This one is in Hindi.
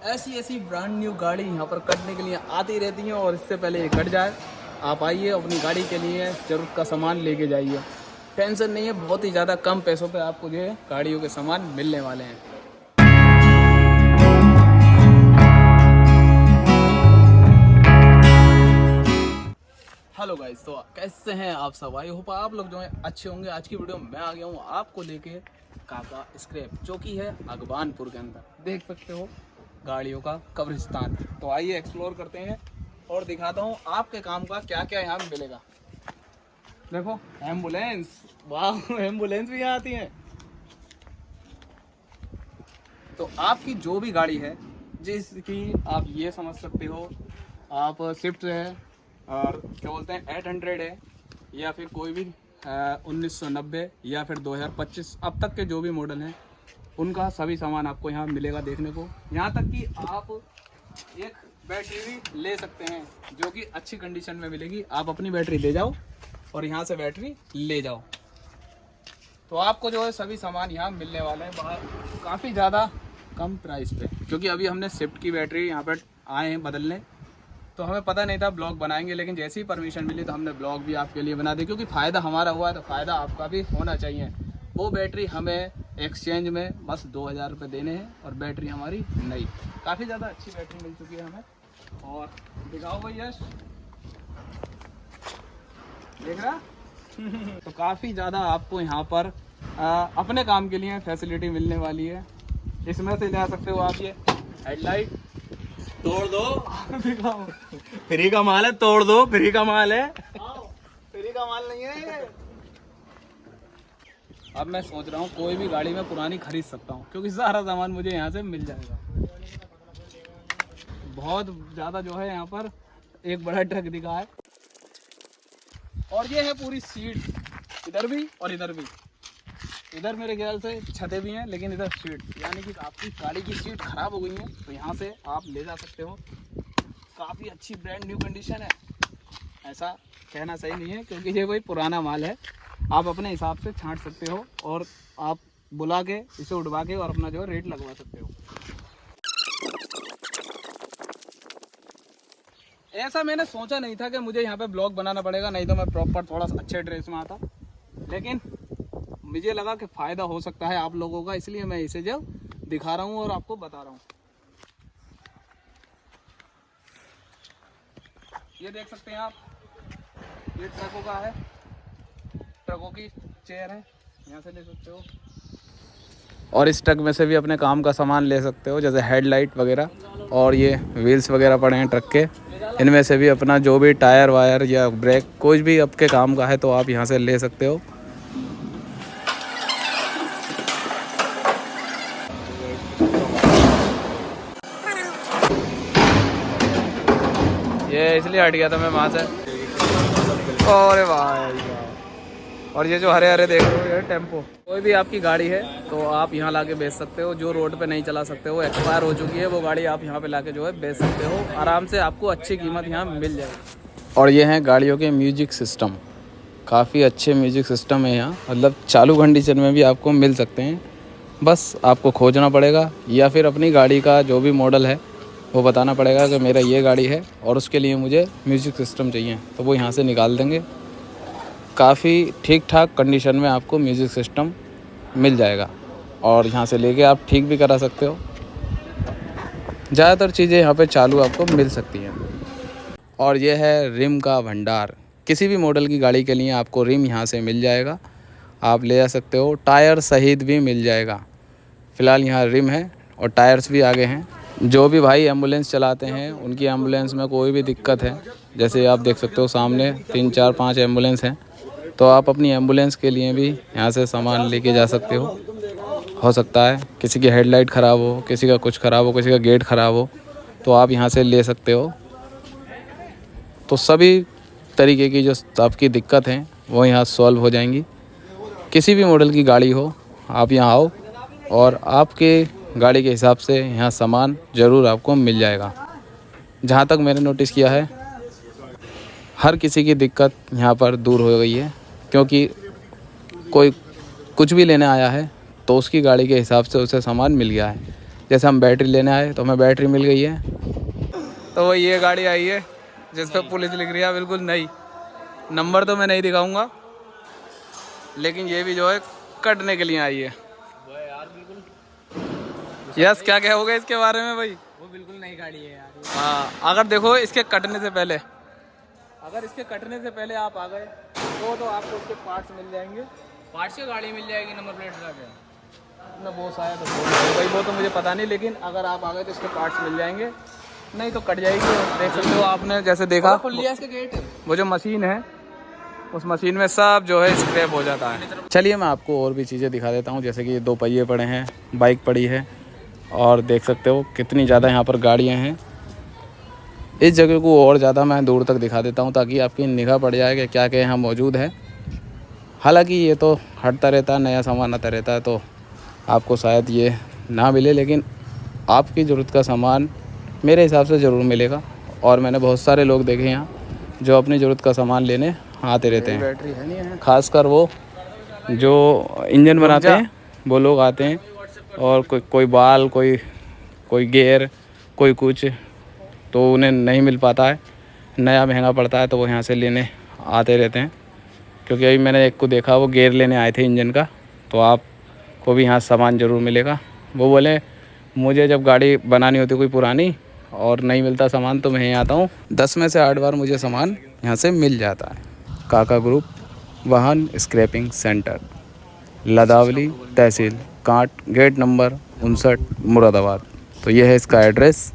ऐसी ऐसी ब्रांड न्यू गाड़ी यहाँ पर कटने के लिए आती रहती हैं और इससे पहले ये कट जाए आप आइए अपनी गाड़ी के लिए ज़रूरत का सामान लेके जाइए। टेंशन नहीं है, बहुत ही ज़्यादा कम पैसों पे आपको जो है गाड़ियों के सामान मिलने वाले हैं। हेलो गाइस, तो कैसे हैं आप सब? आई होप आप लोग जो हैं अच्छे होंगे। आज की वीडियो में मैं आ गया हूँ आपको लेके काका स्क्रैप, जो कि है अगवानपुर के अंदर। देख सकते हो गाड़ियों का कब्रिस्तान। तो आइए एक्सप्लोर करते हैं और दिखाता हूँ आपके काम का क्या क्या यहाँ मिलेगा। देखो एम्बुलेंस, वाह एम्बुलेंस भी यहाँ आती है। तो आपकी जो भी गाड़ी है, जिसकी आप ये समझ सकते हो, आप स्विफ्ट है और क्या बोलते हैं 800 है, या फिर कोई भी 1990 या फिर 2025 अब तक के जो भी मॉडल हैं उनका सभी सामान आपको यहाँ मिलेगा देखने को। यहाँ तक कि आप एक बैटरी भी ले सकते हैं जो कि अच्छी कंडीशन में मिलेगी। आप अपनी बैटरी ले जाओ और यहाँ से बैटरी ले जाओ, तो आपको जो है सभी सामान यहाँ मिलने वाले हैं बाहर काफ़ी ज़्यादा कम प्राइस पे। क्योंकि अभी हमने स्विफ्ट की बैटरी यहाँ पर आए हैं बदलने, तो हमें पता नहीं था ब्लॉग बनाएंगे, लेकिन जैसे ही परमिशन मिली तो हमने ब्लॉग भी आपके लिए बना दी। क्योंकि फ़ायदा हमारा हुआ है तो फ़ायदा आपका भी होना चाहिए। वो बैटरी हमें एक्सचेंज में बस 2000 रुपये देने हैं और बैटरी हमारी नई, काफ़ी ज़्यादा अच्छी बैटरी मिल चुकी है हमें। और दिखाओ भाई यश, देख रहा तो काफ़ी ज़्यादा आपको यहाँ पर अपने काम के लिए फैसिलिटी मिलने वाली है। इसमें से ले सकते हो आप ये हेडलाइट, तोड़ दो दिखाओ फ्री का माल है, तोड़ दो फ्री का माल है। फ्री का माल नहीं है ये। अब मैं सोच रहा हूँ कोई भी गाड़ी में पुरानी खरीद सकता हूँ, क्योंकि सारा सामान मुझे यहाँ से मिल जाएगा। बहुत ज़्यादा जो है यहाँ पर एक बड़ा ट्रक दिखा है और ये है पूरी सीट, इधर भी और इधर भी। इधर मेरे ख्याल से छतें भी हैं, लेकिन इधर सीट, यानी कि आपकी गाड़ी की सीट ख़राब हो गई है तो यहाँ से आप ले जा सकते हो। काफ़ी अच्छी ब्रांड न्यू कंडीशन है, ऐसा कहना सही नहीं है क्योंकि ये कोई पुराना माल है। आप अपने हिसाब से छांट सकते हो और आप बुला के इसे उड़वा के और अपना जो है रेट लगवा सकते हो। ऐसा मैंने सोचा नहीं था कि मुझे यहाँ पे ब्लॉग बनाना पड़ेगा, नहीं तो मैं प्रॉपर थोड़ा सा अच्छे ड्रेस में आता, लेकिन मुझे लगा कि फ़ायदा हो सकता है आप लोगों का, इसलिए मैं इसे जो दिखा रहा हूँ और आपको बता रहा हूँ। ये देख सकते हैं आप, ये ट्रकों का है, ट्रकों की चेयर है, यहाँ से ले सकते हो। और इस ट्रक में से भी अपने काम का सामान ले सकते हो, जैसे हेडलाइट वगैरह, और ये व्हील्स वगैरह पड़े हैं ट्रक के, इनमें से भी अपना जो भी टायर वायर या ब्रेक कुछ भी आपके काम का है तो आप यहाँ से ले सकते हो। ये इसलिए हट गया था मैं वहाँ से। अरे भाई, और ये जो हरे हरे देख रहे हो ये टेम्पो, कोई भी आपकी गाड़ी है तो आप यहाँ लाके बेच सकते हो। जो रोड पे नहीं चला सकते हो, एक्सपायर हो चुकी है, वो गाड़ी आप यहाँ पे लाके जो है बेच सकते हो आराम से, आपको अच्छी कीमत यहाँ मिल जाएगी। और ये हैं गाड़ियों के म्यूजिक सिस्टम, काफ़ी अच्छे म्यूजिक सिस्टम है यहाँ, मतलब चालू कंडीशन में भी आपको मिल सकते हैं। बस आपको खोजना पड़ेगा या फिर अपनी गाड़ी का जो भी मॉडल है वो बताना पड़ेगा कि मेरा ये गाड़ी है और उसके लिए मुझे म्यूजिक सिस्टम चाहिए, तो वो यहाँ से निकाल देंगे। काफ़ी ठीक ठाक कंडीशन में आपको म्यूज़िक सिस्टम मिल जाएगा और यहाँ से लेके आप ठीक भी करा सकते हो। ज़्यादातर चीज़ें यहाँ पे चालू आपको मिल सकती हैं। और ये है रिम का भंडार, किसी भी मॉडल की गाड़ी के लिए आपको रिम यहाँ से मिल जाएगा, आप ले जा सकते हो। टायर सहित भी मिल जाएगा। फ़िलहाल यहाँ रिम है और टायर्स भी आगे हैं। जो भी भाई एम्बुलेंस चलाते हैं उनकी एम्बुलेंस में कोई भी दिक्कत है, जैसे आप देख सकते हो सामने 3 4 5 एम्बुलेंस हैं, तो आप अपनी एम्बुलेंस के लिए भी यहाँ से सामान लेके जा सकते हो सकता है किसी की हेडलाइट ख़राब हो, किसी का कुछ ख़राब हो, किसी का गेट ख़राब हो, तो आप यहाँ से ले सकते हो। तो सभी तरीके की जो आपकी दिक्कत हैं वो यहाँ सॉल्व हो जाएंगी। किसी भी मॉडल की गाड़ी हो आप यहाँ आओ और आपके गाड़ी के हिसाब से यहाँ सामान ज़रूर आपको मिल जाएगा। जहाँ तक मैंने नोटिस किया है हर किसी की दिक्कत यहाँ पर दूर हो गई है, क्योंकि कोई कुछ भी लेने आया है तो उसकी गाड़ी के हिसाब से उसे सामान मिल गया है। जैसे हम बैटरी लेने आए तो हमें बैटरी मिल गई है। तो वो ये गाड़ी आई है जिस पर पुलिस लिख रही है बिल्कुल नई। नंबर तो मैं नहीं दिखाऊंगा, लेकिन ये भी जो है कटने के लिए आई है। यस, क्या कहोगे इसके बारे में भाई? वो बिल्कुल नई गाड़ी है यार। हाँ, अगर देखो इसके कटने से पहले, आप आ गए तो आपको उसके पार्ट्स मिल जाएंगे। पार्ट्स की गाड़ी मिल जाएगी, नंबर प्लेट लगा के ना वो शायद भाई वो तो मुझे पता नहीं, लेकिन अगर आप आ गए तो इसके पार्ट्स मिल जाएंगे, नहीं तो कट जाएगी। देख सकते हो आपने जैसे देखा खुल लिया इसका गेट। वो जो मशीन है उस मशीन में सब जो है स्क्रैप हो जाता है। चलिए मैं आपको और भी चीज़ें दिखा देता हूँ, जैसे कि ये 2 पहिए पड़े हैं, बाइक पड़ी है, और देख सकते हो कितनी ज़्यादा यहाँ पर गाड़ियाँ हैं। इस जगह को और ज़्यादा मैं दूर तक दिखा देता हूँ ताकि आपकी निगाह पड़ जाए कि क्या क्या यहाँ मौजूद है। हालांकि ये तो हटता रहता है, नया सामान आता रहता है, तो आपको शायद ये ना मिले, लेकिन आपकी ज़रूरत का सामान मेरे हिसाब से ज़रूर मिलेगा। और मैंने बहुत सारे लोग देखे यहाँ जो अपनी ज़रूरत का सामान लेने आते रहते हैं। बैटरी है नहीं है, खासकर वो जो इंजन बनाते हैं वो लोग आते हैं, और कोई बाल, कोई गेयर, कोई कुछ, तो उन्हें नहीं मिल पाता है, नया महंगा पड़ता है, तो वो यहाँ से लेने आते रहते हैं। क्योंकि अभी मैंने एक को देखा, वो गेयर लेने आए थे इंजन का, तो आपको भी यहाँ सामान ज़रूर मिलेगा। वो बोले मुझे जब गाड़ी बनानी होती कोई पुरानी और नहीं मिलता सामान तो मैं यहीं आता हूँ, 10 में से 8 बार मुझे सामान यहाँ से मिल जाता है। काका ग्रुप वाहन scrapping centre, Ladawali tehsil, Kant, gate number 59, Moradabad. तो ये है इसका एड्रेस।